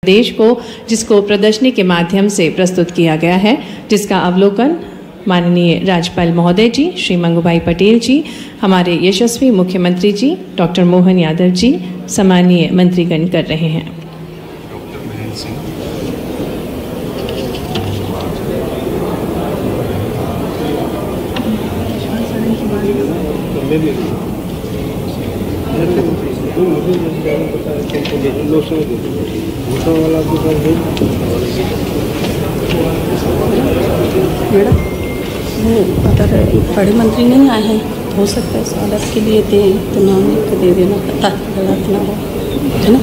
देश को, जिसको प्रदर्शनी के माध्यम से प्रस्तुत किया गया है, जिसका अवलोकन माननीय राज्यपाल महोदय जी श्री मंगूभाई पटेल जी, हमारे यशस्वी मुख्यमंत्री जी डॉक्टर मोहन यादव जी, सम्मानीय मंत्रीगण कर रहे हैं। मैडम, वो अगर बड़े मंत्री नहीं आए हैं, हो सकता है स्वागत के लिए दें तो नाम लिख के दे देना, पता गलत ना हो, है ना।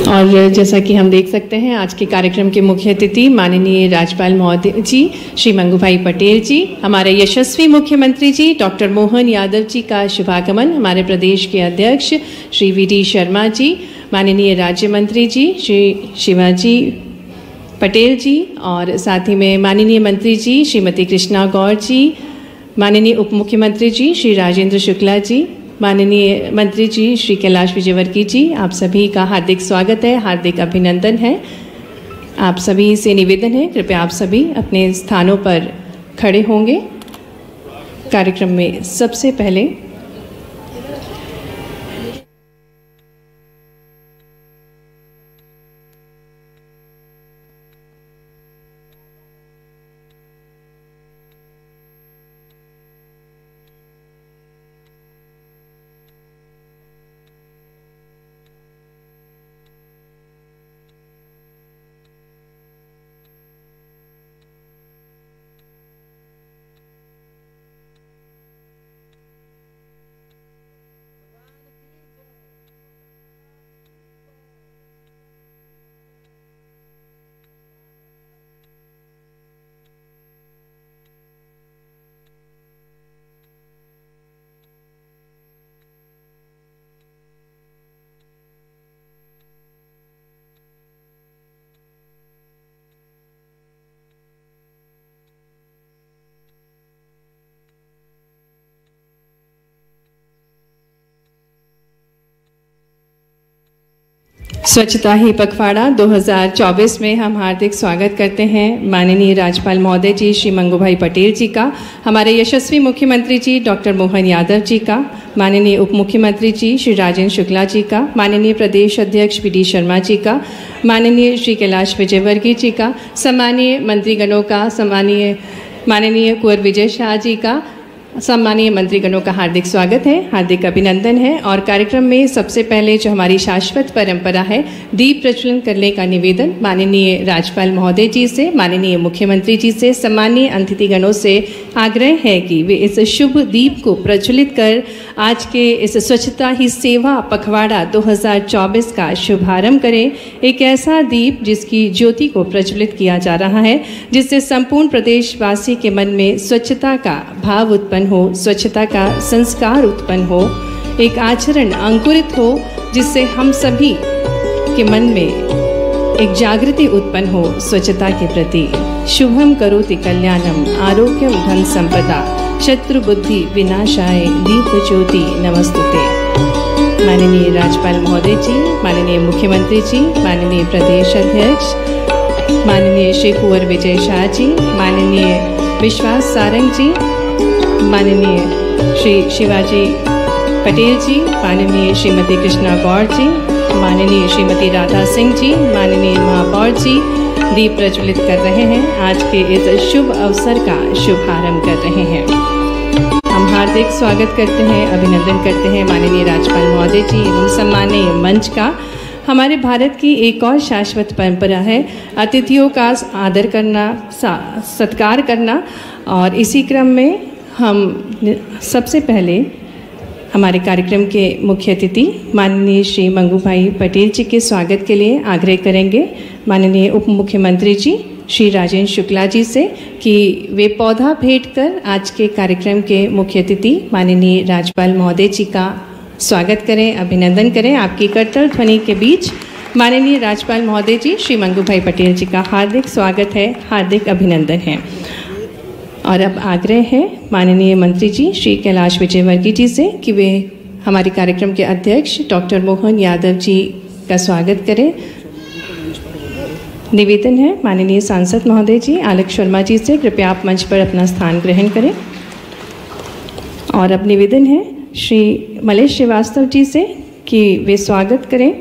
और जैसा कि हम देख सकते हैं, आज के कार्यक्रम के मुख्य अतिथि माननीय राज्यपाल महोदय जी श्री मंगूभाई पटेल जी, हमारे यशस्वी मुख्यमंत्री जी डॉक्टर मोहन यादव जी का शुभागमन, हमारे प्रदेश के अध्यक्ष श्री वी.डी. शर्मा जी, माननीय राज्य मंत्री जी श्री शिवाजी पटेल जी, और साथ ही में माननीय मंत्री जी श्रीमती कृष्णा गौर जी, माननीय उप मुख्यमंत्री जी श्री राजेंद्र शुक्ला जी, माननीय मंत्री जी श्री कैलाश विजयवर्गीय जी, आप सभी का हार्दिक स्वागत है, हार्दिक अभिनंदन है। आप सभी से निवेदन है, कृपया आप सभी अपने स्थानों पर खड़े होंगे। कार्यक्रम में सबसे पहले स्वच्छता ही पखवाड़ा 2024 में हम हार्दिक स्वागत करते हैं माननीय राज्यपाल महोदय जी श्री मंगूभाई पटेल जी का, हमारे यशस्वी मुख्यमंत्री जी डॉक्टर मोहन यादव जी का, माननीय उप मुख्यमंत्री जी श्री राजेंद्र शुक्ला जी का, माननीय प्रदेश अध्यक्ष वी.डी. शर्मा जी का, माननीय श्री कैलाश विजयवर्गीय जी का, सम्मानीय मंत्रीगणों का, माननीय कुंवर विजय शाह जी का, सम्मानीय मंत्रीगणों का हार्दिक स्वागत है, हार्दिक अभिनंदन है। और कार्यक्रम में सबसे पहले जो हमारी शाश्वत परंपरा है, दीप प्रज्वलन करने का निवेदन माननीय राज्यपाल महोदय जी से, माननीय मुख्यमंत्री जी से, सम्मानीय अतिथिगणों से आग्रह है कि वे इस शुभ दीप को प्रज्वलित कर आज के इस स्वच्छता ही सेवा पखवाड़ा 2024 का शुभारंभ करें। एक ऐसा दीप जिसकी ज्योति को प्रज्वलित किया जा रहा है, जिससे संपूर्ण प्रदेशवासी के मन में स्वच्छता का भाव उत्पन्न हो, स्वच्छता का संस्कार उत्पन्न हो, एक आचरण अंकुरित हो, जिससे हम सभी के मन में एक जागृति उत्पन्न हो स्वच्छता के प्रति। शुभम करोति कल्याणम आरोग्यम धन संपदा शत्रु बुद्धि विनाशाय दीप ज्योति नमस्तुते। माननीय राज्यपाल महोदय जी, माननीय मुख्यमंत्री जी, माननीय प्रदेश अध्यक्ष माननीय श्री कुंवर विजय शाह जी, माननीय विश्वास सारंग जी, माननीय श्री शिवाजी पटेल जी, माननीय श्रीमती कृष्णा गौर जी, माननीय श्रीमती राधा सिंह जी, माननीय महापौर जी दीप प्रज्वलित कर रहे हैं, आज के इस शुभ अवसर का शुभारंभ कर रहे हैं। हम हार्दिक स्वागत करते हैं, अभिनंदन करते हैं माननीय राज्यपाल महोदय जी एवं सम्मानीय मंच का। हमारे भारत की एक और शाश्वत परंपरा है अतिथियों का आदर करना, सत्कार करना, और इसी क्रम में हम सबसे पहले हमारे कार्यक्रम के मुख्य अतिथि माननीय श्री मंगूभाई पटेल जी के स्वागत के लिए आग्रह करेंगे माननीय उप मुख्यमंत्री जी श्री राजेंद्र शुक्ला जी से कि वे पौधा भेंट कर आज के कार्यक्रम के मुख्य अतिथि माननीय राज्यपाल महोदय जी का स्वागत करें, अभिनंदन करें। आपकी करतल ध्वनि के बीच माननीय राज्यपाल महोदय जी श्री मंगूभाई पटेल जी का हार्दिक स्वागत है, हार्दिक अभिनंदन है। और अब आग्रह है माननीय मंत्री जी श्री कैलाश विजयवर्गीय जी से कि वे हमारे कार्यक्रम के अध्यक्ष डॉक्टर मोहन यादव जी का स्वागत करें। निवेदन है माननीय सांसद महोदय जी आलोक शर्मा जी से कृपया आप मंच पर अपना स्थान ग्रहण करें। और अब निवेदन है श्री मलेश श्रीवास्तव जी से कि वे स्वागत करें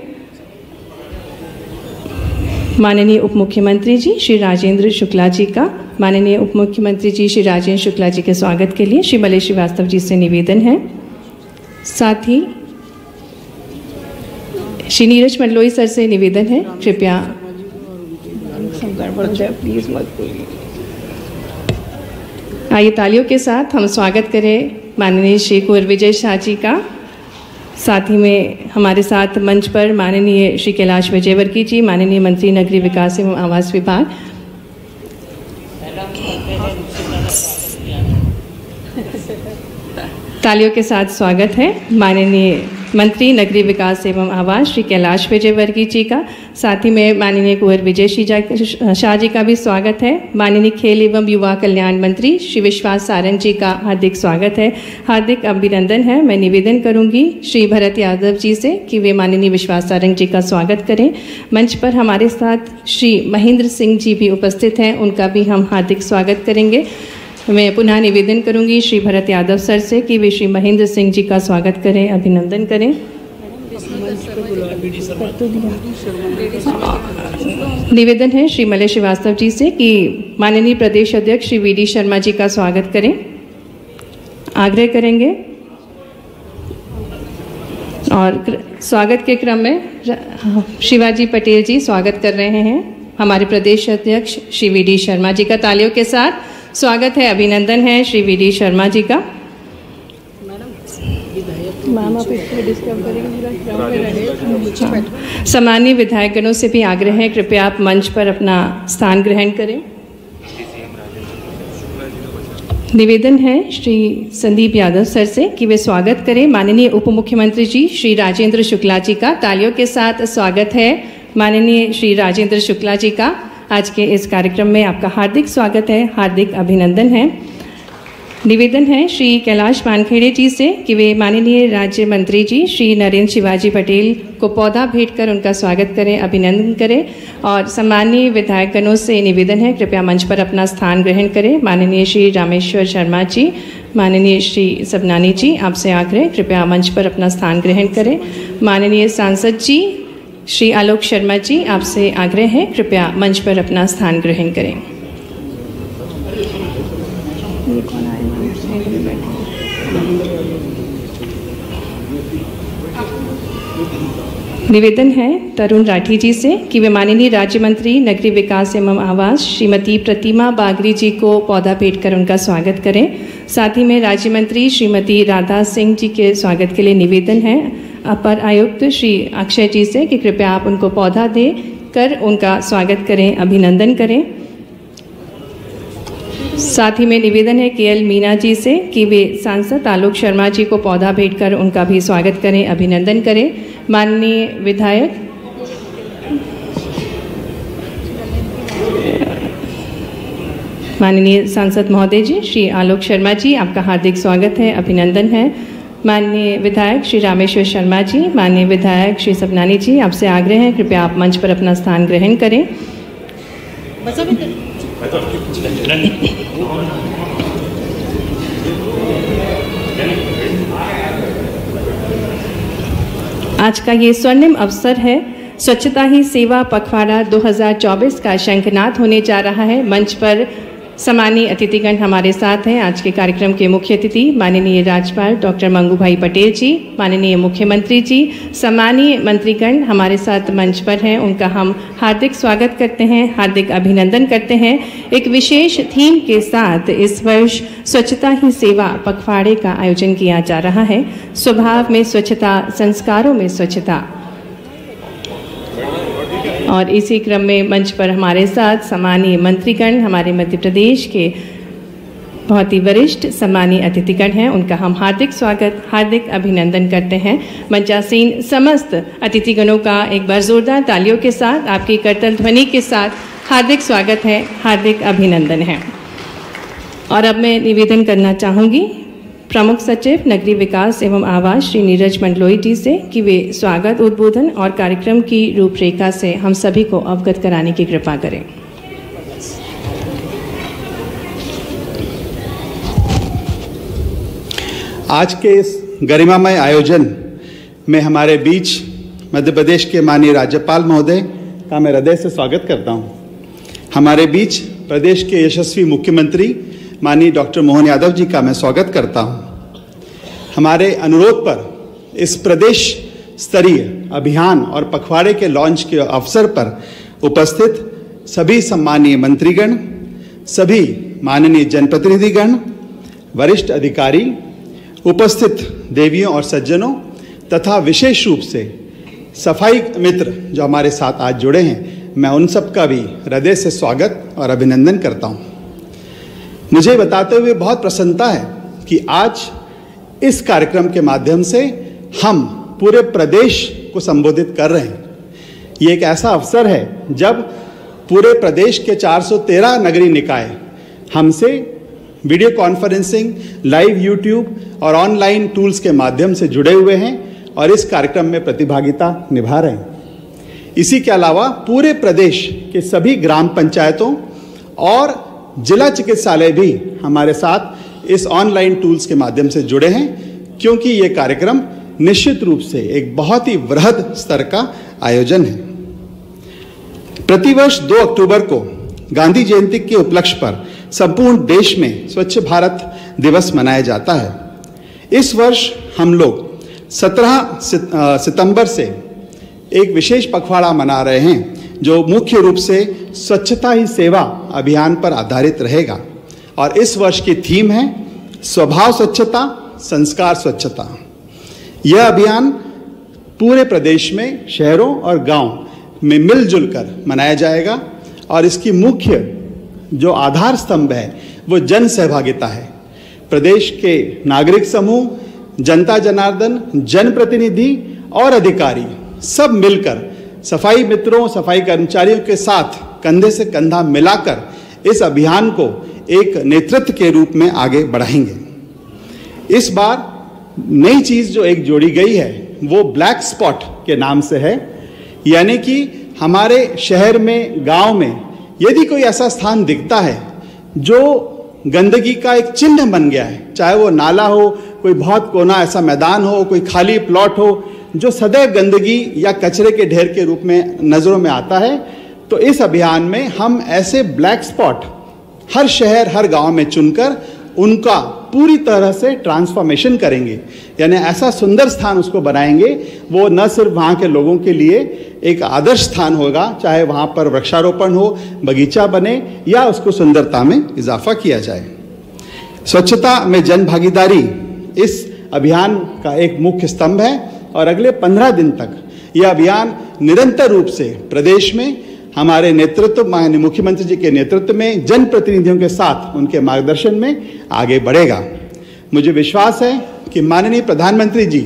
माननीय उप मुख्यमंत्री जी श्री राजेंद्र शुक्ला जी का। माननीय उप मुख्यमंत्री जी श्री राजेंद्र शुक्ला जी के स्वागत के लिए श्री मलेश श्रीवास्तव जी से निवेदन है। साथ ही श्री नीरज मंडलोई सर से निवेदन है कृपया प्लीज मत बोलिए। आइए तालियों के साथ हम स्वागत करें माननीय श्री कुंवर विजय शाह जी का। साथ ही में हमारे साथ मंच पर माननीय श्री कैलाश विजयवर्गीय जी माननीय मंत्री नगरीय विकास एवं आवास विभाग। तालियों के साथ स्वागत है माननीय मंत्री नगरीय विकास एवं आवास श्री कैलाश विजयवर्गीय जी का। साथ ही में माननीय कुंवर विजय शाह जी का भी स्वागत है। माननीय खेल एवं युवा कल्याण मंत्री श्री विश्वास सारंग जी का हार्दिक स्वागत है, हार्दिक अभिनंदन है। मैं निवेदन करूंगी श्री भरत यादव जी से कि वे माननीय विश्वास सारंग जी का स्वागत करें। मंच पर हमारे साथ श्री महेंद्र सिंह जी भी उपस्थित हैं, उनका भी हम हार्दिक स्वागत करेंगे। मैं पुनः निवेदन करूंगी श्री भरत यादव सर से कि वे श्री महेंद्र सिंह जी का स्वागत करें, अभिनंदन करें। निवेदन है श्री मलेश श्रीवास्तव जी से कि माननीय प्रदेश अध्यक्ष श्री वी.डी. शर्मा जी का स्वागत करें, आग्रह करेंगे। और स्वागत के क्रम में शिवाजी पटेल जी स्वागत कर रहे हैं हमारे प्रदेश अध्यक्ष श्री वी.डी. शर्मा जी का। तालियों के साथ स्वागत है, अभिनंदन है श्री वी.डी. शर्मा जी का। सम्मानीय विधायकगणों से भी आग्रह है कृपया आप मंच पर अपना स्थान ग्रहण करें। निवेदन है श्री संदीप यादव सर से कि वे स्वागत करें माननीय उप मुख्यमंत्री जी श्री राजेंद्र शुक्ला जी का। तालियों के साथ स्वागत है माननीय श्री राजेंद्र शुक्ला जी का। आज के इस कार्यक्रम में आपका हार्दिक स्वागत है, हार्दिक अभिनंदन है। निवेदन है श्री कैलाश वानखेड़े जी से कि वे माननीय राज्य मंत्री जी श्री नरेंद्र शिवाजी पटेल को पौधा भेंट कर उनका स्वागत करें, अभिनंदन करें। और सम्मानीय विधायकगणों से निवेदन है कृपया मंच पर अपना स्थान ग्रहण करें। माननीय श्री रामेश्वर शर्मा जी, माननीय श्री सबनानी जी, आपसे आग्रह कृपया मंच पर अपना स्थान ग्रहण करें। माननीय सांसद जी श्री आलोक शर्मा जी, आपसे आग्रह है कृपया मंच पर अपना स्थान ग्रहण करें। निवेदन है तरुण राठी जी से कि वे माननीय राज्य मंत्री नगरीय विकास एवं आवास श्रीमती प्रतिमा बागरी जी को पौधा भेंट कर उनका स्वागत करें। साथ ही में राज्य मंत्री श्रीमती राधा सिंह जी के स्वागत के लिए निवेदन है अपर आयुक्त श्री अक्षय जी से कि कृपया आप उनको पौधा दे कर उनका स्वागत करें, अभिनंदन करें। साथ ही में निवेदन है केएल मीना जी से कि वे सांसद आलोक शर्मा जी को पौधा भेंट कर उनका भी स्वागत करें, अभिनंदन करें। माननीय विधायक माननीय सांसद महोदय जी श्री आलोक शर्मा जी, आपका हार्दिक स्वागत है, अभिनंदन है। माननीय विधायक श्री रामेश्वर शर्मा जी, माननीय विधायक श्री सबनानी जी, आपसे आग्रह है कृपया आप मंच पर अपना स्थान ग्रहण करें। आज का ये स्वर्णिम अवसर है, स्वच्छता ही सेवा पखवाड़ा 2024 का शंखनाद होने जा रहा है। मंच पर सम्मानीय अतिथिगण हमारे साथ हैं। आज के कार्यक्रम के मुख्य अतिथि माननीय राज्यपाल डॉक्टर मंगूभाई पटेल जी, माननीय मुख्यमंत्री जी, सम्मानीय मंत्रीगण हमारे साथ मंच पर हैं। उनका हम हार्दिक स्वागत करते हैं, हार्दिक अभिनंदन करते हैं। एक विशेष थीम के साथ इस वर्ष स्वच्छता ही सेवा पखवाड़े का आयोजन किया जा रहा है। स्वभाव में स्वच्छता, संस्कारों में स्वच्छता। और इसी क्रम में मंच पर हमारे साथ सम्मानीय मंत्रीगण, हमारे मध्य प्रदेश के बहुत ही वरिष्ठ सम्मानीय अतिथिगण हैं। उनका हम हार्दिक स्वागत, हार्दिक अभिनंदन करते हैं। मंचासीन समस्त अतिथिगणों का एक बार जोरदार तालियों के साथ, आपकी करतल ध्वनि के साथ हार्दिक स्वागत है, हार्दिक अभिनंदन है। और अब मैं निवेदन करना चाहूँगी प्रमुख सचिव नगरीय विकास एवं आवास श्री नीरज मंडलोई जी से कि वे स्वागत, उद्बोधन और कार्यक्रम की रूपरेखा से हम सभी को अवगत कराने की कृपा करें। आज के इस गरिमामय आयोजन में हमारे बीच मध्य प्रदेश के माननीय राज्यपाल महोदय का मैं हृदय से स्वागत करता हूं। हमारे बीच प्रदेश के यशस्वी मुख्यमंत्री माननीय डॉक्टर मोहन यादव जी का मैं स्वागत करता हूं। हमारे अनुरोध पर इस प्रदेश स्तरीय अभियान और पखवाड़े के लॉन्च के अवसर पर उपस्थित सभी सम्मानीय मंत्रीगण, सभी माननीय जनप्रतिनिधिगण, वरिष्ठ अधिकारी, उपस्थित देवियों और सज्जनों तथा विशेष रूप से सफाई मित्र जो हमारे साथ आज जुड़े हैं, मैं उन सब का भी हृदय से स्वागत और अभिनंदन करता हूं। मुझे बताते हुए बहुत प्रसन्नता है कि आज इस कार्यक्रम के माध्यम से हम पूरे प्रदेश को संबोधित कर रहे हैं। ये एक ऐसा अवसर है जब पूरे प्रदेश के 413 नगरीय निकाय हमसे वीडियो कॉन्फ्रेंसिंग, लाइव यूट्यूब और ऑनलाइन टूल्स के माध्यम से जुड़े हुए हैं और इस कार्यक्रम में प्रतिभागिता निभा रहे हैं। इसी के अलावा पूरे प्रदेश के सभी ग्राम पंचायतों और जिला चिकित्सालय भी हमारे साथ इस ऑनलाइन टूल्स के माध्यम से जुड़े हैं, क्योंकि ये कार्यक्रम निश्चित रूप से एक बहुत ही वृहद स्तर का आयोजन है। प्रतिवर्ष 2 अक्टूबर को गांधी जयंती के उपलक्ष्य पर संपूर्ण देश में स्वच्छ भारत दिवस मनाया जाता है। इस वर्ष हम लोग 17 सितंबर से एक विशेष पखवाड़ा मना रहे हैं जो मुख्य रूप से स्वच्छता ही सेवा अभियान पर आधारित रहेगा और इस वर्ष की थीम है स्वभाव स्वच्छता, संस्कार स्वच्छता। यह अभियान पूरे प्रदेश में शहरों और गांव में मिलजुल कर मनाया जाएगा और इसकी मुख्य जो आधार स्तंभ है वो जन सहभागिता है। प्रदेश के नागरिक समूह, जनता जनार्दन, जनप्रतिनिधि और अधिकारी सब मिलकर सफाई मित्रों, सफाई कर्मचारियों के साथ कंधे से कंधा मिलाकर इस अभियान को एक नेतृत्व के रूप में आगे बढ़ाएंगे। इस बार नई चीज जो एक जोड़ी गई है वो ब्लैक स्पॉट के नाम से है, यानी कि हमारे शहर में, गांव में यदि कोई ऐसा स्थान दिखता है जो गंदगी का एक चिन्ह बन गया है, चाहे वो नाला हो, कोई बहुत कोना ऐसा मैदान हो, कोई खाली प्लॉट हो जो सदैव गंदगी या कचरे के ढेर के रूप में नजरों में आता है, तो इस अभियान में हम ऐसे ब्लैक स्पॉट हर शहर, हर गांव में चुनकर उनका पूरी तरह से ट्रांसफॉर्मेशन करेंगे, यानी ऐसा सुंदर स्थान उसको बनाएंगे वो न सिर्फ वहाँ के लोगों के लिए एक आदर्श स्थान होगा, चाहे वहाँ पर वृक्षारोपण हो, बगीचा बने या उसको सुंदरता में इजाफा किया जाए। स्वच्छता में जन भागीदारी इस अभियान का एक मुख्य स्तंभ है और अगले 15 दिन तक यह अभियान निरंतर रूप से प्रदेश में हमारे नेतृत्व, माननीय मुख्यमंत्री जी के नेतृत्व में जनप्रतिनिधियों के साथ उनके मार्गदर्शन में आगे बढ़ेगा। मुझे विश्वास है कि माननीय प्रधानमंत्री जी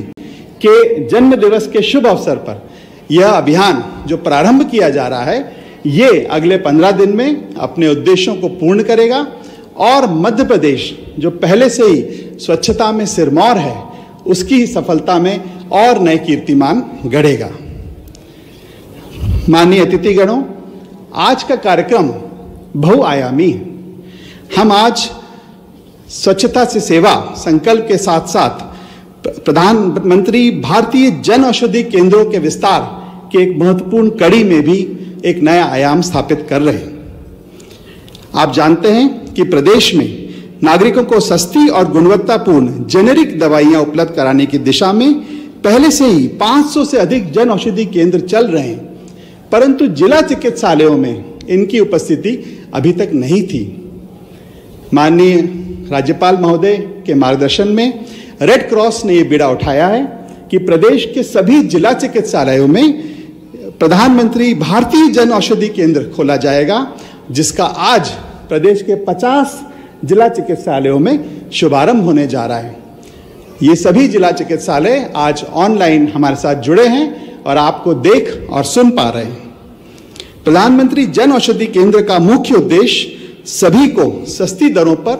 के जन्म दिवस के शुभ अवसर पर यह अभियान जो प्रारंभ किया जा रहा है ये अगले 15 दिन में अपने उद्देश्यों को पूर्ण करेगा और मध्य प्रदेश जो पहले से ही स्वच्छता में सिरमौर है उसकी सफलता में और नए कीर्तिमान गढ़ेगा। माननीय अतिथिगणों, आज का कार्यक्रम बहुआयामी है। हम आज स्वच्छता से सेवा संकल्प के साथ साथ प्रधानमंत्री भारतीय जन औषधि केंद्रों के विस्तार के एक महत्वपूर्ण कड़ी में भी एक नया आयाम स्थापित कर रहे हैं। आप जानते हैं कि प्रदेश में नागरिकों को सस्ती और गुणवत्तापूर्ण जेनेरिक दवाइयां उपलब्ध कराने की दिशा में पहले से ही 500 से अधिक जन औषधि केंद्र चल रहे हैं, परंतु जिला चिकित्सालयों में इनकी उपस्थिति अभी तक नहीं थी। माननीय राज्यपाल महोदय के मार्गदर्शन में रेड क्रॉस ने यह बीड़ा उठाया है कि प्रदेश के सभी जिला चिकित्सालयों में प्रधानमंत्री भारतीय जन औषधि केंद्र खोला जाएगा, जिसका आज प्रदेश के 50 जिला चिकित्सालयों में शुभारंभ होने जा रहा है। ये सभी जिला चिकित्सालय आज ऑनलाइन हमारे साथ जुड़े हैं और आपको देख और सुन पा रहे हैं। प्रधानमंत्री जन औषधि केंद्र का मुख्य उद्देश्य सभी को सस्ती दरों पर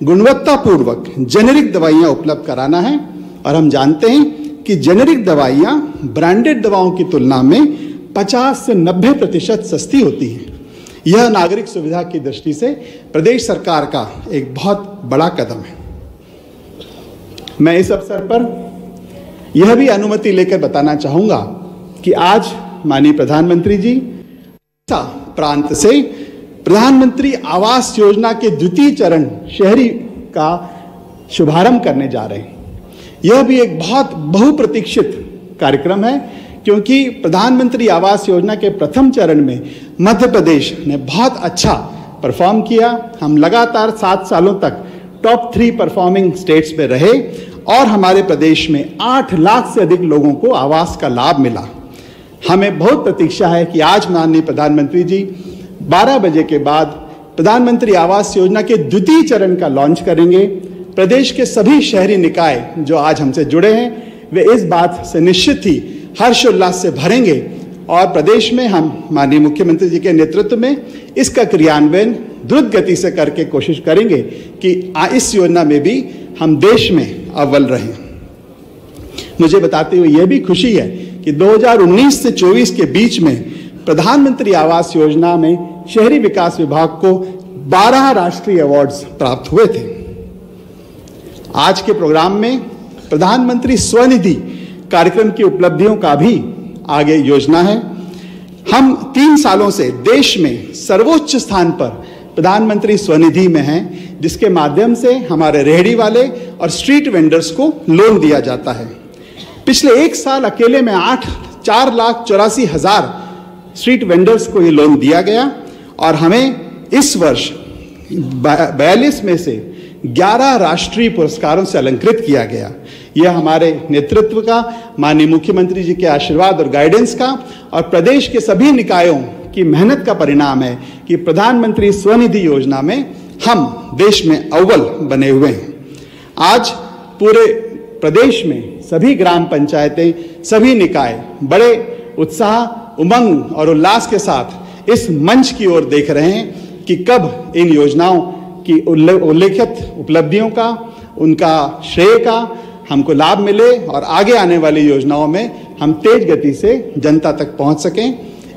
गुणवत्तापूर्वक जेनेरिक दवाइयाँ उपलब्ध कराना है। और हम जानते हैं कि जेनेरिक दवाइयाँ ब्रांडेड दवाओं की तुलना में 50 से 90% सस्ती होती हैं। यह नागरिक सुविधा की दृष्टि से प्रदेश सरकार का एक बहुत बड़ा कदम है। मैं इस अवसर पर यह भी अनुमति लेकर बताना चाहूँगा कि आज माननीय प्रधानमंत्री जी प्रांत से प्रधानमंत्री आवास योजना के द्वितीय चरण शहरी का शुभारंभ करने जा रहे हैं। यह भी एक बहुत बहुप्रतीक्षित कार्यक्रम है, क्योंकि प्रधानमंत्री आवास योजना के प्रथम चरण में मध्य प्रदेश ने बहुत अच्छा परफॉर्म किया। हम लगातार 7 सालों तक टॉप 3 परफॉर्मिंग स्टेट्स में रहे और हमारे प्रदेश में 8 लाख से अधिक लोगों को आवास का लाभ मिला। हमें बहुत प्रतीक्षा है कि आज माननीय प्रधानमंत्री जी 12 बजे के बाद प्रधानमंत्री आवास योजना के द्वितीय चरण का लॉन्च करेंगे। प्रदेश के सभी शहरी निकाय जो आज हमसे जुड़े हैं वे इस बात से निश्चित ही हर्षोल्लास से भरेंगे और प्रदेश में हम माननीय मुख्यमंत्री जी के नेतृत्व में इसका क्रियान्वयन द्रुत गति से करके कोशिश करेंगे कि इस योजना में भी हम देश में अव्वल रहें। मुझे बताते हुए यह भी खुशी है कि 2019 से 24 के बीच में प्रधानमंत्री आवास योजना में शहरी विकास विभाग को 12 राष्ट्रीय अवार्ड्स प्राप्त हुए थे। आज के प्रोग्राम में प्रधानमंत्री स्वनिधि कार्यक्रम की उपलब्धियों का भी आगे योजना है। हम 3 सालों से देश में सर्वोच्च स्थान पर प्रधानमंत्री स्वनिधि में हैं, जिसके माध्यम से हमारे रेहड़ी वाले और स्ट्रीट वेंडर्स को लोन दिया जाता है। पिछले 1 साल अकेले में 4,84,000 स्ट्रीट वेंडर्स को ये लोन दिया गया और हमें इस वर्ष 42 में से 11 राष्ट्रीय पुरस्कारों से अलंकृत किया गया। यह हमारे नेतृत्व का, माननीय मुख्यमंत्री जी के आशीर्वाद और गाइडेंस का और प्रदेश के सभी निकायों की मेहनत का परिणाम है कि प्रधानमंत्री स्वनिधि योजना में हम देश में अव्वल बने हुए हैं। आज पूरे प्रदेश में सभी ग्राम पंचायतें, सभी निकाय बड़े उत्साह, उमंग और उल्लास के साथ इस मंच की ओर देख रहे हैं कि कब इन योजनाओं की उल्लेखित उपलब्धियों का, उनका श्रेय का हमको लाभ मिले और आगे आने वाली योजनाओं में हम तेज गति से जनता तक पहुंच सकें।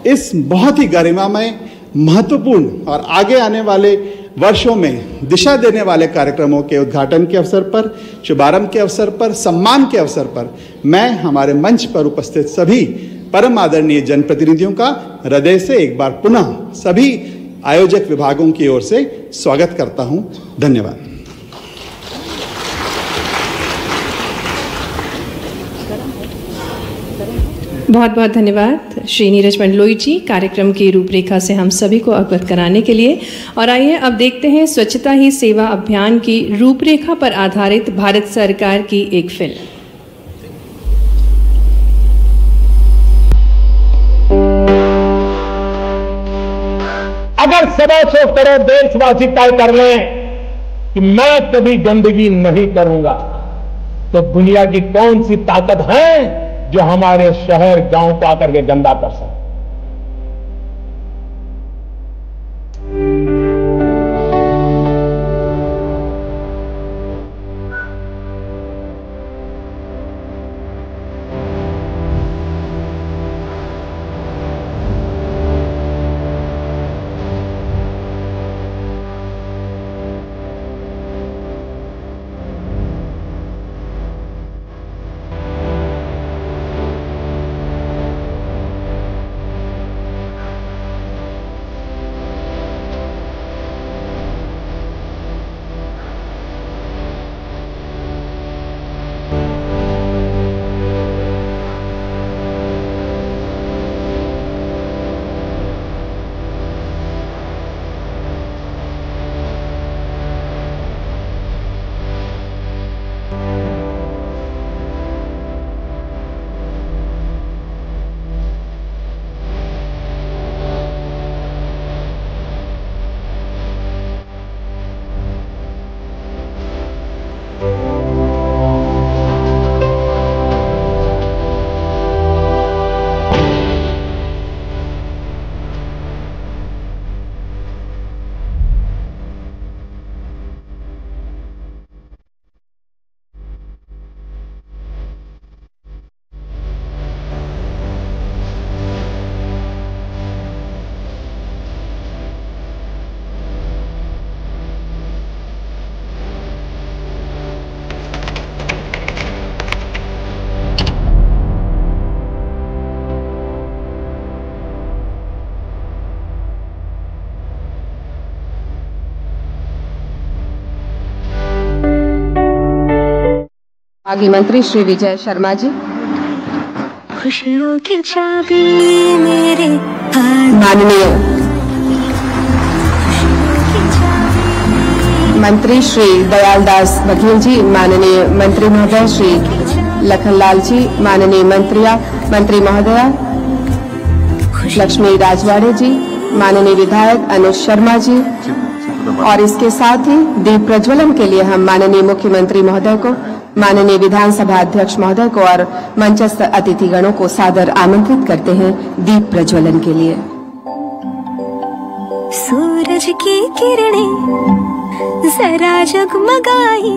इस बहुत ही गरिमामय, महत्वपूर्ण और आगे आने वाले वर्षों में दिशा देने वाले कार्यक्रमों के उद्घाटन के अवसर पर, शुभारंभ के अवसर पर, सम्मान के अवसर पर मैं हमारे मंच पर उपस्थित सभी परम आदरणीय जनप्रतिनिधियों का हृदय से एक बार पुनः सभी आयोजक विभागों की ओर से स्वागत करता हूं। धन्यवाद। बहुत बहुत धन्यवाद श्री नीरज मंडलोई जी, कार्यक्रम की रूपरेखा से हम सभी को अवगत कराने के लिए। और आइए अब देखते हैं स्वच्छता ही सेवा अभियान की रूपरेखा पर आधारित भारत सरकार की एक फिल्म। अगर 125 करोड़ देशवासी तय कर लें कि मैं कभी गंदगी नहीं करूंगा, तो दुनिया की कौन सी ताकत है जो हमारे शहर गांव को आकर के गंदा कर सके। आगे मंत्री श्री विजय शर्मा जी। खुशियों की चाबी मेरे माननीय मंत्री श्री दयालदास बघेल जी, माननीय मंत्री महोदय श्री लखनलाल जी, माननीय मंत्री महोदया लक्ष्मी राजवाड़े जी, माननीय विधायक अनुज शर्मा जी, और इसके साथ ही दीप प्रज्वलन के लिए हम माननीय मुख्यमंत्री महोदय को, माननीय विधानसभा अध्यक्ष महोदय को और मंचस्थ अतिथिगणों को सादर आमंत्रित करते हैं दीप प्रज्वलन के लिए। सूरज की किरणें जरा जगमगाई,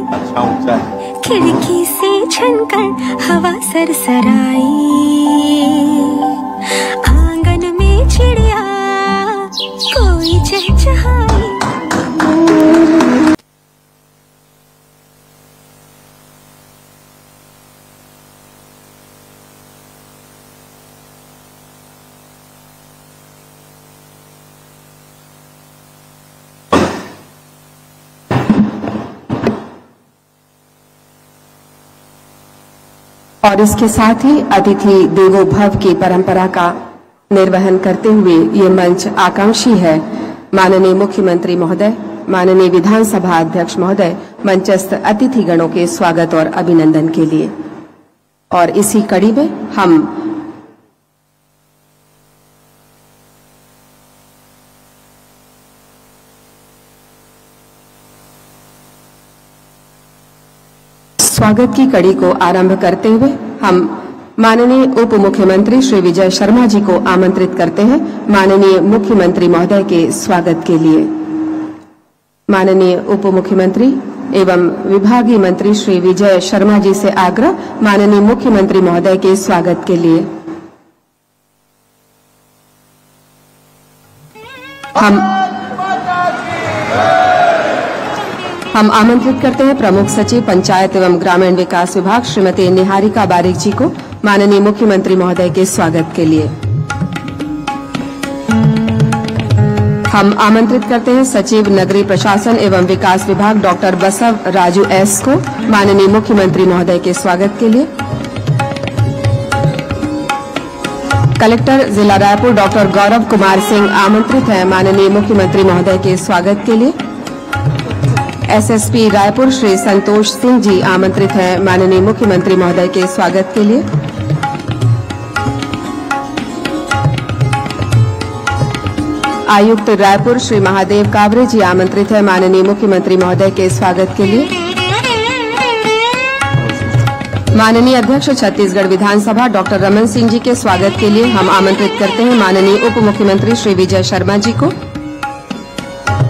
खिड़की से छनकर हवा सरसराई, आंगन में चिड़िया कोई चहचहाई। और इसके साथ ही अतिथि देवो भव की परंपरा का निर्वहन करते हुए ये मंच आकांक्षी है माननीय मुख्यमंत्री महोदय, माननीय विधानसभा अध्यक्ष महोदय मंचस्थ अतिथिगणों के स्वागत और अभिनंदन के लिए। और इसी कड़ी में हम स्वागत की कड़ी को आरंभ करते हुए हम माननीय उप मुख्यमंत्री श्री विजय शर्मा जी को आमंत्रित करते हैं माननीय मुख्यमंत्री महोदय के स्वागत के लिए। माननीय उप मुख्यमंत्री एवं विभागीय मंत्री श्री विजय शर्मा जी से आग्रह माननीय मुख्यमंत्री महोदय के स्वागत के लिए। हम आमंत्रित करते हैं प्रमुख सचिव पंचायत एवं ग्रामीण विकास विभाग श्रीमती निहारिका बारिक जी को माननीय मुख्यमंत्री महोदय के स्वागत के लिए। हम आमंत्रित करते हैं सचिव नगरीय प्रशासन एवं विकास विभाग डॉक्टर बसव राजू एस को माननीय मुख्यमंत्री महोदय के स्वागत के लिए। कलेक्टर जिला रायपुर डॉक्टर गौरव कुमार सिंह आमंत्रित हैं माननीय मुख्यमंत्री महोदय के स्वागत के लिए। एसएसपी रायपुर श्री संतोष सिंह जी आमंत्रित हैं माननीय मुख्यमंत्री महोदय के स्वागत के लिए। आयुक्त रायपुर श्री महादेव कावरे जी आमंत्रित हैं माननीय मुख्यमंत्री महोदय के स्वागत के लिए। माननीय अध्यक्ष छत्तीसगढ़ विधानसभा डॉक्टर रमन सिंह जी के स्वागत के लिए हम आमंत्रित करते हैं माननीय उप मुख्यमंत्री श्री विजय शर्मा जी को।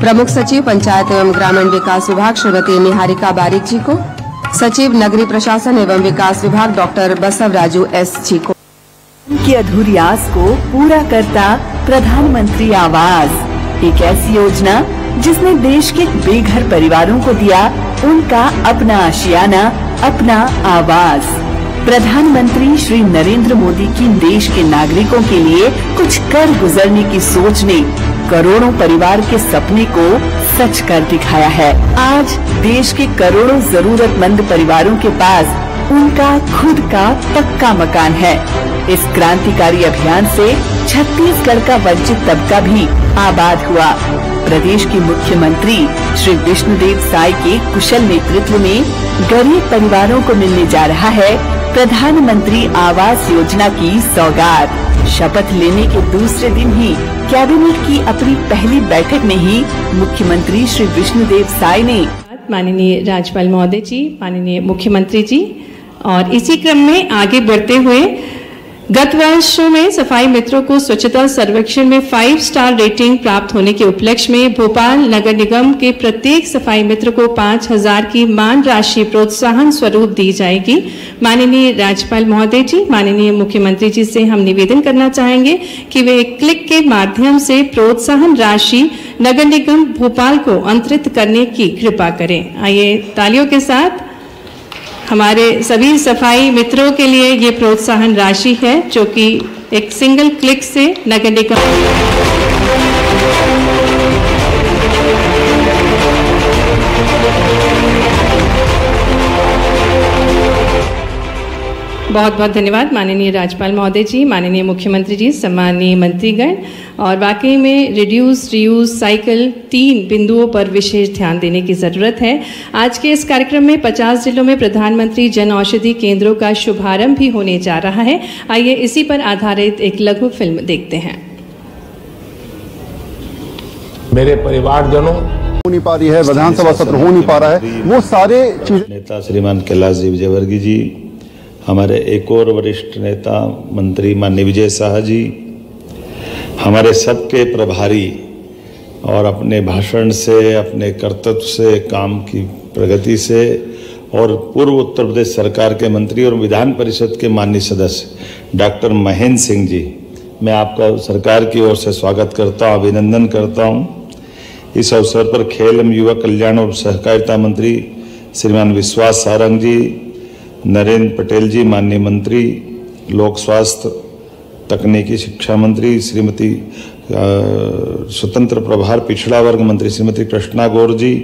प्रमुख सचिव पंचायत एवं ग्रामीण विकास विभाग श्रीमती निहारिका बारिक जी को, सचिव नगरीय प्रशासन एवं विकास विभाग डॉक्टर बसव राजू एस जी को। की अधूरी आस को पूरा करता प्रधानमंत्री आवास, एक ऐसी योजना जिसने देश के बेघर परिवारों को दिया उनका अपना आशियाना, अपना आवास। प्रधानमंत्री श्री नरेंद्र मोदी की देश के नागरिकों के लिए कुछ कर गुजरने की सोच ने करोड़ों परिवार के सपने को सच कर दिखाया है। आज देश के करोड़ों जरूरतमंद परिवारों के पास उनका खुद का पक्का मकान है। इस क्रांतिकारी अभियान से छत्तीसगढ़ का वंचित तबका भी आबाद हुआ। प्रदेश के मुख्यमंत्री श्री विष्णुदेव साय के कुशल नेतृत्व में गरीब परिवारों को मिलने जा रहा है प्रधानमंत्री आवास योजना की सौगात। शपथ लेने के दूसरे दिन ही कैबिनेट की अपनी पहली बैठक में ही मुख्यमंत्री श्री विष्णुदेव साय ने माननीय राज्यपाल महोदय जी, माननीय मुख्यमंत्री जी, और इसी क्रम में आगे बढ़ते हुए गत वर्षों में सफाई मित्रों को स्वच्छता सर्वेक्षण में 5 स्टार रेटिंग प्राप्त होने के उपलक्ष्य में भोपाल नगर निगम के प्रत्येक सफाई मित्र को 5,000 की मान राशि प्रोत्साहन स्वरूप दी जाएगी। माननीय राज्यपाल महोदय जी, माननीय मुख्यमंत्री जी से हम निवेदन करना चाहेंगे कि वे क्लिक के माध्यम से प्रोत्साहन राशि नगर निगम भोपाल को अंतरित करने की कृपा करें। आइए तालियों के साथ हमारे सभी सफाई मित्रों के लिए ये प्रोत्साहन राशि है जो कि एक सिंगल क्लिक से नगर निगम बहुत बहुत धन्यवाद माननीय राज्यपाल महोदय जी, माननीय मुख्यमंत्री जी, सम्मानीय मंत्रीगण। और वाकई में रिड्यूस, रीयूज, साइकिल 3 बिंदुओं पर विशेष ध्यान देने की ज़रूरत है। आज के इस कार्यक्रम में 50 जिलों में प्रधानमंत्री जन औषधि केंद्रों का शुभारंभ भी होने जा रहा है। आइए इसी पर आधारित एक लघु फिल्म देखते हैं। मेरे परिवारजनों, हो नहीं पा रही है, विधानसभा सत्र हो नहीं पा रहा है, वो सारे चीजें। नेता श्रीमान कैलाश जी विजयवर्गीय जी, हमारे एक और वरिष्ठ नेता मंत्री माननीय विजय शाह जी, हमारे सबके प्रभारी और अपने भाषण से, अपने कर्तव्य से, काम की प्रगति से, और पूर्व उत्तर प्रदेश सरकार के मंत्री और विधान परिषद के माननीय सदस्य डॉक्टर महेंद्र सिंह जी, मैं आपका सरकार की ओर से स्वागत करता हूँ, अभिनंदन करता हूँ। इस अवसर पर खेल एवं युवा कल्याण और सहकारिता मंत्री श्रीमान विश्वास सारंग जी, नरेंद्र पटेल जी माननीय मंत्री, लोक स्वास्थ्य तकनीकी शिक्षा मंत्री श्रीमती स्वतंत्र प्रभार पिछड़ा वर्ग मंत्री श्रीमती कृष्णा गौर जी,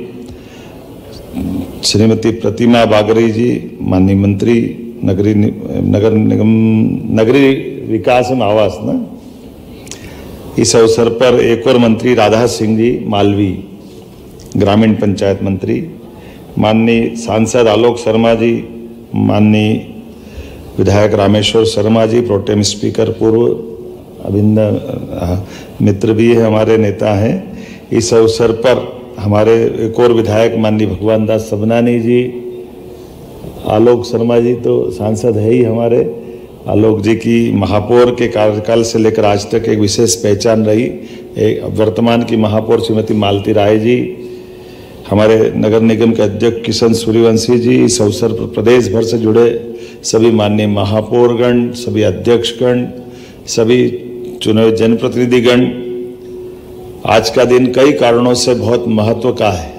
श्रीमती प्रतिमा बागरी जी माननीय मंत्री नगर निगम नगरीय विकास एवं आवास ना। इस अवसर पर एक और मंत्री राधा सिंह जी मालवी, ग्रामीण पंचायत मंत्री, माननीय सांसद आलोक शर्मा जी, माननीय विधायक रामेश्वर शर्मा जी, प्रोटेम स्पीकर, पूर्व अभिनंदन मित्र भी है, हमारे नेता हैं। इस अवसर पर हमारे एक और विधायक माननीय भगवान दास सबनानी जी, आलोक शर्मा जी तो सांसद है ही हमारे। आलोक जी की महापौर के कार्यकाल से लेकर आज तक एक विशेष पहचान रही। वर्तमान की महापौर श्रीमती मालती राय जी, हमारे नगर निगम के अध्यक्ष किशन सूर्यवंशी जी, इस अवसर पर प्रदेश भर से जुड़े सभी माननीय महापौरगण, सभी अध्यक्षगण, सभी चुने जनप्रतिनिधिगण। आज का दिन कई कारणों से बहुत महत्व का है।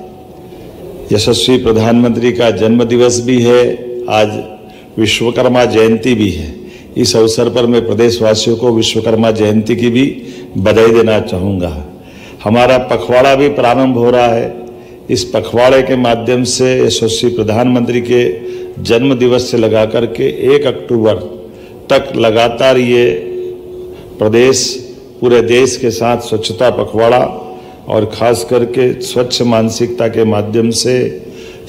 यशस्वी प्रधानमंत्री का जन्म दिवस भी है, आज विश्वकर्मा जयंती भी है। इस अवसर पर मैं प्रदेशवासियों को विश्वकर्मा जयंती की भी बधाई देना चाहूँगा। हमारा पखवाड़ा भी प्रारंभ हो रहा है। इस पखवाड़े के माध्यम से यशस्वी प्रधानमंत्री के जन्म दिवस से लगा करके 1 अक्टूबर तक लगातार ये प्रदेश पूरे देश के साथ स्वच्छता पखवाड़ा और खास करके स्वच्छ मानसिकता के माध्यम से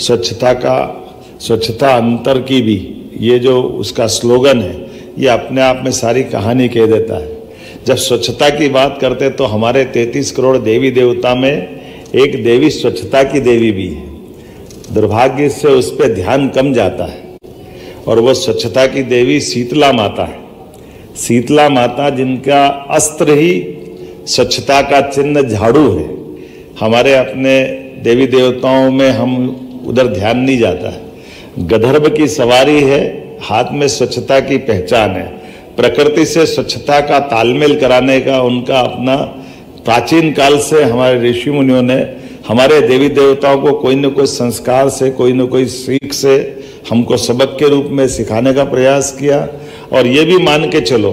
स्वच्छता अंतर की भी ये जो उसका स्लोगन है, ये अपने आप में सारी कहानी कह देता है। जब स्वच्छता की बात करते तो हमारे 33 करोड़ देवी देवता में एक देवी स्वच्छता की देवी भी है। दुर्भाग्य से उस पर ध्यान कम जाता है, और वो स्वच्छता की देवी शीतला माता है। शीतला माता जिनका अस्त्र ही स्वच्छता का चिन्ह झाड़ू है। हमारे अपने देवी देवताओं में हम उधर ध्यान नहीं जाता है। गधर्व की सवारी है, हाथ में स्वच्छता की पहचान है। प्रकृति से स्वच्छता का तालमेल कराने का उनका अपना प्राचीन काल से हमारे ऋषि मुनियों ने हमारे देवी देवताओं को कोई न कोई संस्कार से, कोई न कोई सीख से हमको सबक के रूप में सिखाने का प्रयास किया। और ये भी मान के चलो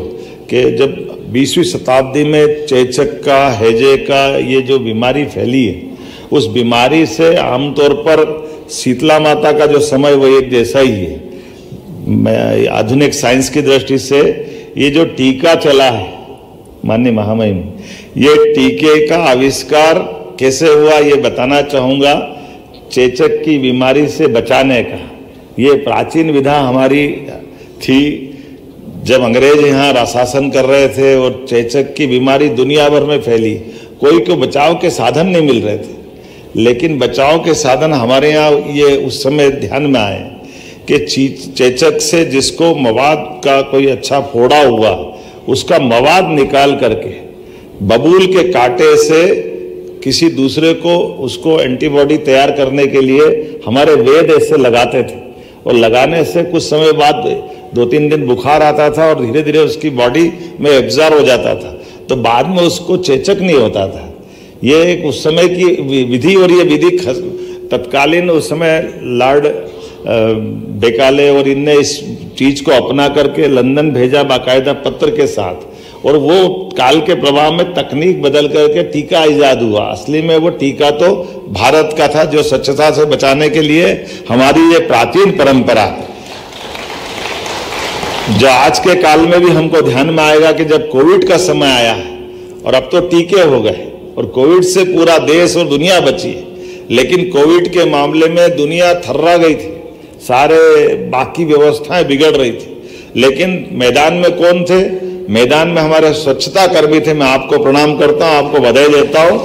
कि जब 20वीं शताब्दी में चेचक का, हैजे का ये जो बीमारी फैली है, उस बीमारी से आमतौर पर शीतला माता का जो समय वो एक जैसा ही है। मैं आधुनिक साइंस की दृष्टि से ये जो टीका चला है माननीय महामहिम, ये टीके का आविष्कार कैसे हुआ ये बताना चाहूँगा। चेचक की बीमारी से बचाने का ये प्राचीन विधा हमारी थी। जब अंग्रेज यहाँ शासन कर रहे थे और चेचक की बीमारी दुनिया भर में फैली, कोई को बचाव के साधन नहीं मिल रहे थे, लेकिन बचाव के साधन हमारे यहाँ ये उस समय ध्यान में आए कि चेचक से जिसको मवाद का कोई अच्छा फोड़ा हुआ, उसका मवाद निकाल करके बबूल के कांटे से किसी दूसरे को उसको एंटीबॉडी तैयार करने के लिए हमारे वेद ऐसे लगाते थे, और लगाने से कुछ समय बाद 2-3 दिन बुखार आता था और धीरे धीरे उसकी बॉडी में एब्जॉर्ब हो जाता था, तो बाद में उसको चेचक नहीं होता था। ये एक उस समय की विधि, और ये विधि तत्कालीन उस समय लॉर्ड बेकाले और इनने इस चीज को अपना करके लंदन भेजा बाकायदा पत्र के साथ, और वो काल के प्रभाव में तकनीक बदल करके टीका इजाद हुआ। असली में वो टीका तो भारत का था, जो स्वच्छता से बचाने के लिए हमारी ये प्राचीन परंपरा है। जो आज के काल में भी हमको ध्यान में आएगा कि जब कोविड का समय आया है और अब तो टीके हो गए और कोविड से पूरा देश और दुनिया बची है, लेकिन कोविड के मामले में दुनिया थर्रा गई थी, सारे बाकी व्यवस्थाएं बिगड़ रही थी, लेकिन मैदान में कौन थे? मैदान में हमारे स्वच्छता कर्मी थे। मैं आपको प्रणाम करता हूं, आपको बधाई देता हूं।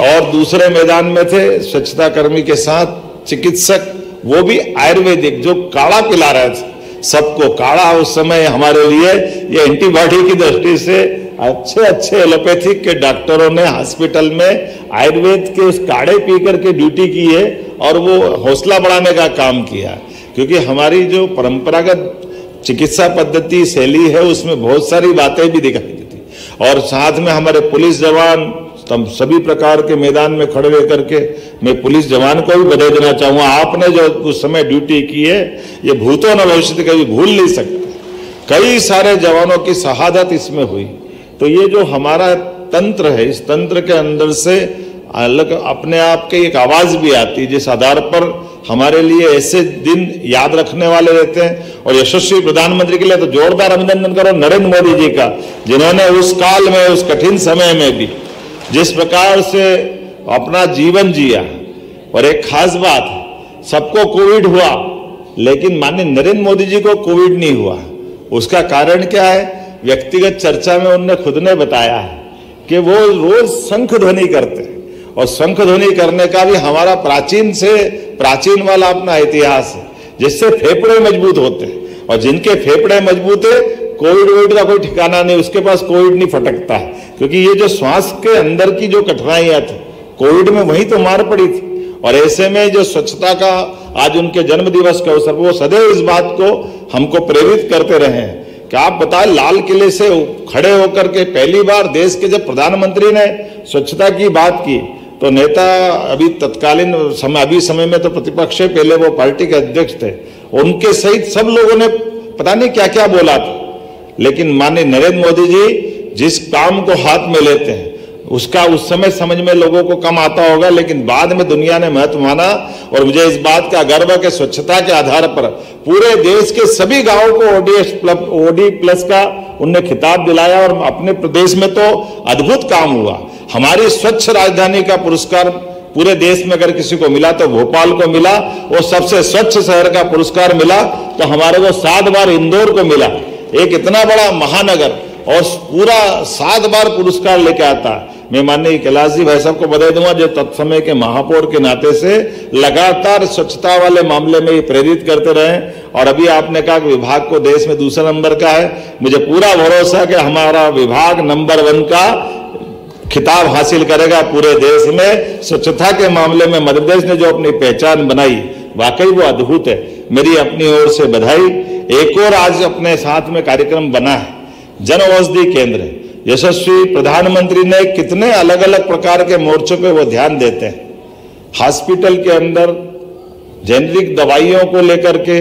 और दूसरे मैदान में थे स्वच्छता कर्मी के साथ चिकित्सक, वो भी आयुर्वेदिक, जो काढ़ा पिला रहे थे सबको। काढ़ा उस समय हमारे लिए ये एंटीबॉडी की दृष्टि से अच्छे एलोपैथिक के डॉक्टरों ने हॉस्पिटल में आयुर्वेद के उस काढ़े पी करके ड्यूटी की है और वो हौसला बढ़ाने का काम किया, क्योंकि हमारी जो परंपरागत चिकित्सा पद्धति शैली है उसमें बहुत सारी बातें भी दिखाई देती। और साथ में हमारे पुलिस जवान सभी प्रकार के मैदान में खड़े होकर के मैं पुलिस जवान को भी बधाई देना चाहूंगा। आपने जो उस समय ड्यूटी की है ये भूतों न भविष्य कभी भूल नहीं सकते। कई सारे जवानों की शहादत इसमें हुई। तो ये जो हमारा तंत्र है, इस तंत्र के अंदर से अलग अपने आप की एक आवाज भी आती है, जिस आधार पर हमारे लिए ऐसे दिन याद रखने वाले रहते हैं। और यशस्वी प्रधानमंत्री के लिए तो जोरदार अभिनंदन करो नरेंद्र मोदी जी का, जिन्होंने उस काल में, उस कठिन समय में भी जिस प्रकार से अपना जीवन जिया। और एक खास बात, सबको कोविड हुआ लेकिन माननीय नरेंद्र मोदी जी को कोविड नहीं हुआ। उसका कारण क्या है? व्यक्तिगत चर्चा में उन्होंने खुद ने बताया है कि वो रोज शंख ध्वनि करते हैं, और शंख ध्वनि करने का भी हमारा प्राचीन से प्राचीन वाला अपना इतिहास है, जिससे फेफड़े मजबूत होते हैं। और जिनके फेफड़े मजबूत है, कोविड का कोई ठिकाना नहीं, उसके पास कोविड नहीं फटकता है। क्योंकि ये जो श्वास के अंदर की जो कठिनाइयां थी कोविड में, वही तो मार पड़ी थी। और ऐसे में जो स्वच्छता का आज उनके जन्म दिवस के अवसर पर वो सदैव इस बात को हमको प्रेरित करते रहे हैं कि आप बताएं, लाल किले से खड़े होकर के पहली बार देश के जब प्रधानमंत्री ने स्वच्छता की बात की तो नेता अभी तत्कालीन समय में तो प्रतिपक्ष है, पहले वो पार्टी के अध्यक्ष थे, उनके सहित सब लोगों ने पता नहीं क्या क्या बोला था। लेकिन माननीय नरेंद्र मोदी जी जिस काम को हाथ में लेते हैं उसका उस समय समझ में लोगों को कम आता होगा, लेकिन बाद में दुनिया ने महत्व माना। और मुझे इस बात का गर्व है कि स्वच्छता के आधार पर पूरे देश के सभी गांवों को ओडी प्लस का उनने खिताब दिलाया। और अपने प्रदेश में तो अद्भुत काम हुआ। हमारी स्वच्छ राजधानी का पुरस्कार पूरे देश में अगर किसी को मिला तो भोपाल को मिला, और सबसे स्वच्छ शहर का पुरस्कार मिला तो हमारे को 7 बार इंदौर को मिला। एक इतना बड़ा महानगर और पूरा 7 बार पुरस्कार लेके आता। मैं माननीय कैलाश जी भाई साहब को बधाई दूंगा, जो तत्समय के महापौर के नाते से लगातार स्वच्छता वाले मामले में प्रेरित करते रहे। और अभी आपने कहा कि विभाग को देश में दूसरा नंबर का है, मुझे पूरा भरोसा है कि हमारा विभाग नंबर 1 का खिताब हासिल करेगा पूरे देश में। स्वच्छता के मामले में मध्य प्रदेश ने जो अपनी पहचान बनाई, वाकई वो अद्भुत है। मेरी अपनी ओर से बधाई। एक और आज अपने साथ में कार्यक्रम बना है, जन औषधि केंद्र। यशस्वी प्रधानमंत्री ने कितने अलग अलग प्रकार के मोर्चों पे वो ध्यान देते हैं। हॉस्पिटल के अंदर जेनरिक दवाइयों को लेकर के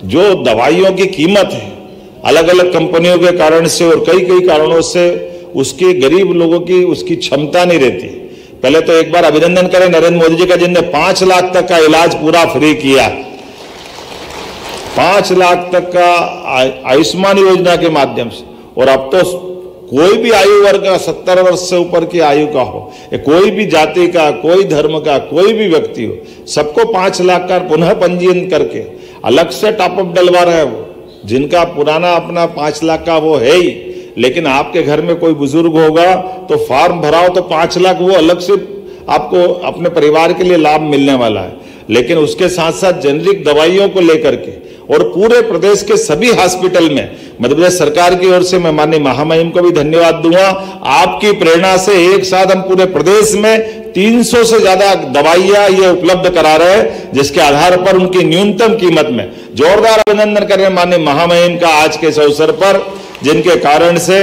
जो दवाइयों की कीमत है अलग अलग कंपनियों के कारण से और कई कारणों से उसके गरीब लोगों की उसकी क्षमता नहीं रहती। पहले तो एक बार अभिनंदन करें नरेंद्र मोदी जी का, जिनने 5 लाख तक का इलाज पूरा फ्री किया। 5 लाख तक का आयुष्मान योजना के माध्यम से। और अब तो कोई भी आयु वर्ग का 70 वर्ष से ऊपर की आयु का हो, कोई भी जाति का, कोई धर्म का, कोई भी व्यक्ति हो, सबको 5 लाख का पुनः पंजीयन करके अलग से टॉपअप डलवा रहे हैं। वो जिनका पुराना अपना 5 लाख का वो है ही, लेकिन आपके घर में कोई बुजुर्ग होगा तो फॉर्म भराओ तो 5 लाख वो अलग से आपको अपने परिवार के लिए लाभ मिलने वाला है। लेकिन उसके साथ साथ जेनरिक दवाइयों को लेकर के और पूरे प्रदेश के सभी हॉस्पिटल में मध्य प्रदेश सरकार की ओर से मैं माननीय महामहिम को भी धन्यवाद दूंगा। आपकी प्रेरणा से एक साथ हम पूरे प्रदेश में 300 से ज्यादा दवाइयां ये उपलब्ध करा रहे हैं, जिसके आधार पर उनकी न्यूनतम कीमत में जोरदार अभिनंदन करें माननीय महामहिम का आज के इस अवसर पर, जिनके कारण से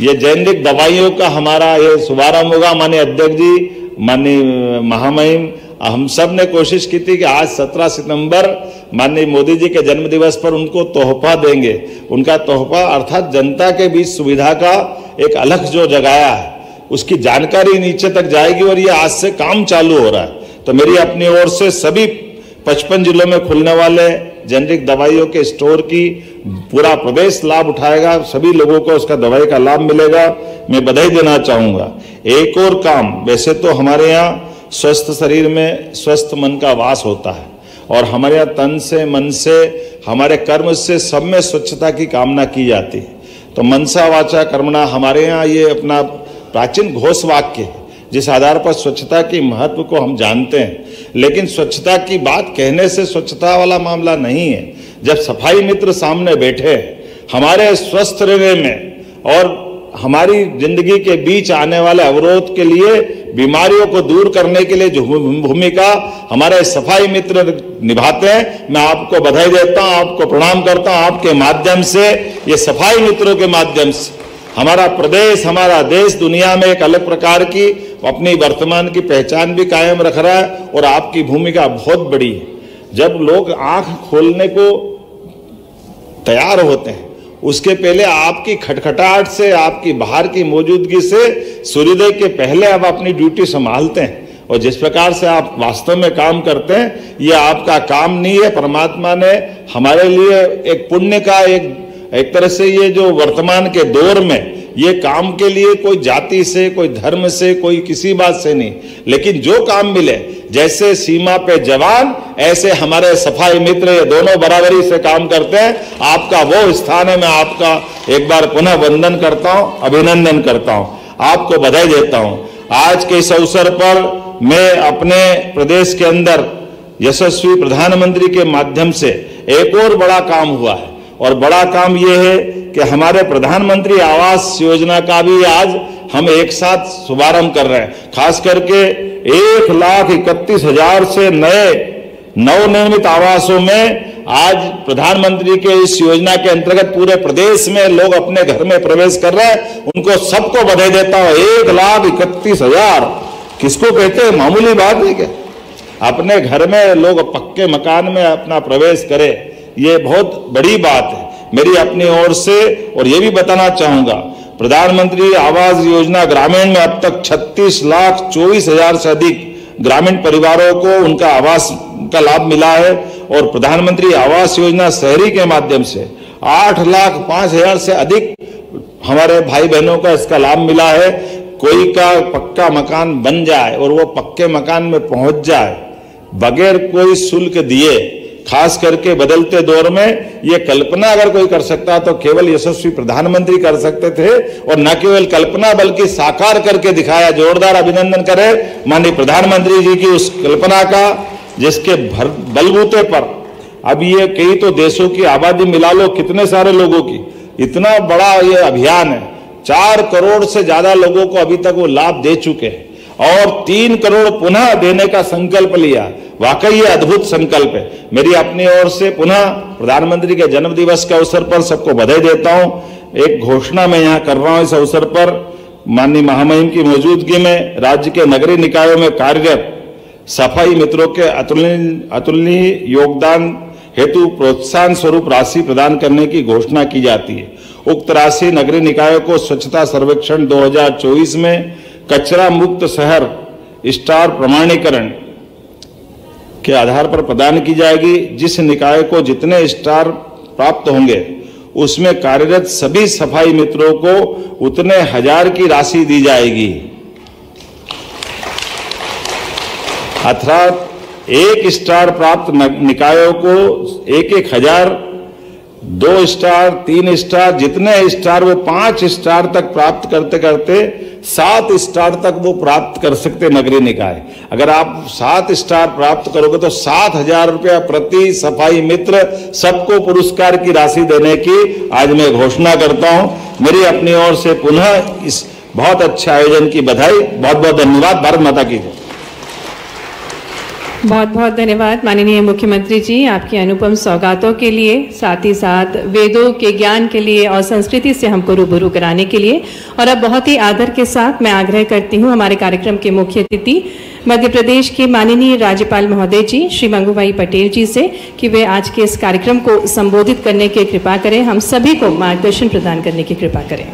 ये जेनरिक दवाइयों का हमारा ये शुभारंभ होगा। माननीय अध्यक्ष जी, माननीय महामहिम, हम सब ने कोशिश की थी कि आज 17 सितंबर माननीय मोदी जी के जन्म दिवस पर उनको तोहफा देंगे। उनका तोहफा अर्थात जनता के बीच सुविधा का एक अलग जो जगाया है उसकी जानकारी नीचे तक जाएगी और ये आज से काम चालू हो रहा है। तो मेरी अपनी ओर से सभी 55 जिलों में खुलने वाले जेनरिक दवाइयों के स्टोर की पूरा प्रदेश लाभ उठाएगा, सभी लोगों को उसका दवाई का लाभ मिलेगा। मैं बधाई देना चाहूंगा। एक और काम, वैसे तो हमारे यहाँ स्वस्थ शरीर में स्वस्थ मन का वास होता है और हमारे यहाँ तन से, मन से, हमारे कर्म से, सब में स्वच्छता की कामना की जाती है। तो मनसा वाचा कर्मणा हमारे यहाँ ये अपना प्राचीन घोष वाक्य है, जिस आधार पर स्वच्छता की महत्व को हम जानते हैं। लेकिन स्वच्छता की बात कहने से स्वच्छता वाला मामला नहीं है। जब सफाई मित्र सामने बैठे हमारे स्वस्थ रहने में और हमारी जिंदगी के बीच आने वाले अवरोध के लिए, बीमारियों को दूर करने के लिए जो भूमिका हमारे सफाई मित्र निभाते हैं, मैं आपको बधाई देता हूं, आपको प्रणाम करता हूं। आपके माध्यम से, ये सफाई मित्रों के माध्यम से हमारा प्रदेश, हमारा देश दुनिया में एक अलग प्रकार की अपनी वर्तमान की पहचान भी कायम रख रहा है और आपकी भूमिका बहुत बड़ी है। जब लोग आंख खोलने को तैयार होते हैं, उसके पहले आपकी खटखटाहट से, आपकी बाहर की मौजूदगी से सूर्योदय के पहले आप अपनी ड्यूटी संभालते हैं। और जिस प्रकार से आप वास्तव में काम करते हैं, ये आपका काम नहीं है, परमात्मा ने हमारे लिए एक पुण्य का एक तरह से, ये जो वर्तमान के दौर में ये काम के लिए कोई जाति से, कोई धर्म से, कोई किसी बात से नहीं, लेकिन जो काम मिले, जैसे सीमा पे जवान ऐसे हमारे सफाई मित्र, ये दोनों बराबरी से काम करते हैं। आपका वो स्थान है, मैं आपका एक बार पुनः वंदन करता हूं, अभिनंदन करता हूं, आपको बधाई देता हूं। आज के इस अवसर पर मैं अपने प्रदेश के अंदर यशस्वी प्रधानमंत्री के माध्यम से एक और बड़ा काम हुआ है, और बड़ा काम यह है कि हमारे प्रधानमंत्री आवास योजना का भी आज हम एक साथ शुभारंभ कर रहे हैं। खास करके 1,31,000 से नए नवनिर्मित आवासों में आज प्रधानमंत्री के इस योजना के अंतर्गत पूरे प्रदेश में लोग अपने घर में प्रवेश कर रहे हैं। उनको सबको बधाई देता हूं। 1,31,000 किसको कहते हैं? मामूली बात है क्या? अपने घर में लोग पक्के मकान में अपना प्रवेश करें, ये बहुत बड़ी बात है। मेरी अपनी ओर से और ये भी बताना चाहूंगा, प्रधानमंत्री आवास योजना ग्रामीण में अब तक 36,24,000 से अधिक ग्रामीण परिवारों को उनका आवास का लाभ मिला है, और प्रधानमंत्री आवास योजना शहरी के माध्यम से 8,05,000 से अधिक हमारे भाई बहनों का इसका लाभ मिला है। कोई का पक्का मकान बन जाए और वो पक्के मकान में पहुंच जाए बगैर कोई शुल्क दिए, खास करके बदलते दौर में ये कल्पना अगर कोई कर सकता तो केवल यशस्वी प्रधानमंत्री कर सकते थे, और न केवल कल्पना बल्कि साकार करके दिखाया। जोरदार अभिनंदन करें माननीय प्रधानमंत्री जी की उस कल्पना का, जिसके बलबूते पर अब ये कई तो देशों की आबादी मिला लो, कितने सारे लोगों की, इतना बड़ा ये अभियान है। 4 करोड़ से ज्यादा लोगों को अभी तक वो लाभ दे चुके हैं, और 3 करोड़ पुनः देने का संकल्प लिया। वाकई ये अद्भुत संकल्प है। मेरी अपनी ओर से पुनः प्रधानमंत्री के जन्म दिवस के अवसर पर सबको बधाई देता हूं। एक घोषणा मैं यहाँ कर रहा हूं इस अवसर पर, माननीय महामहिम की मौजूदगी में राज्य के नगरीय निकायों में कार्यरत सफाई मित्रों के अतुलनीय योगदान हेतु प्रोत्साहन स्वरूप राशि प्रदान करने की घोषणा की जाती है। उक्त राशि नगरीय निकायों को स्वच्छता सर्वेक्षण 2024 में कचरा मुक्त शहर स्टार प्रमाणीकरण के आधार पर प्रदान की जाएगी। जिस निकाय को जितने स्टार प्राप्त होंगे उसमें कार्यरत सभी सफाई मित्रों को उतने 1000 की राशि दी जाएगी। अर्थात 1 स्टार प्राप्त निकायों को 1-1 हजार, 2 स्टार, 3 स्टार, जितने स्टार वो 5 स्टार तक प्राप्त करते करते 7 स्टार तक वो प्राप्त कर सकते नगरीय निकाय। अगर आप 7 स्टार प्राप्त करोगे तो 7,000 रुपया प्रति सफाई मित्र सबको पुरस्कार की राशि देने की आज मैं घोषणा करता हूं। मेरी अपनी ओर से पुनः इस बहुत अच्छे आयोजन की बधाई। बहुत बहुत धन्यवाद। भारत माता की जय। बहुत बहुत धन्यवाद माननीय मुख्यमंत्री जी, आपकी अनुपम सौगातों के लिए, साथ ही साथ वेदों के ज्ञान के लिए और संस्कृति से हमको रूबरू कराने के लिए। और अब बहुत ही आदर के साथ मैं आग्रह करती हूँ हमारे कार्यक्रम के मुख्य अतिथि मध्य प्रदेश के माननीय राज्यपाल महोदय जी श्री मंगूभाई पटेल जी से कि वे आज के इस कार्यक्रम को संबोधित करने की कृपा करें, हम सभी को मार्गदर्शन प्रदान करने की कृपा करें।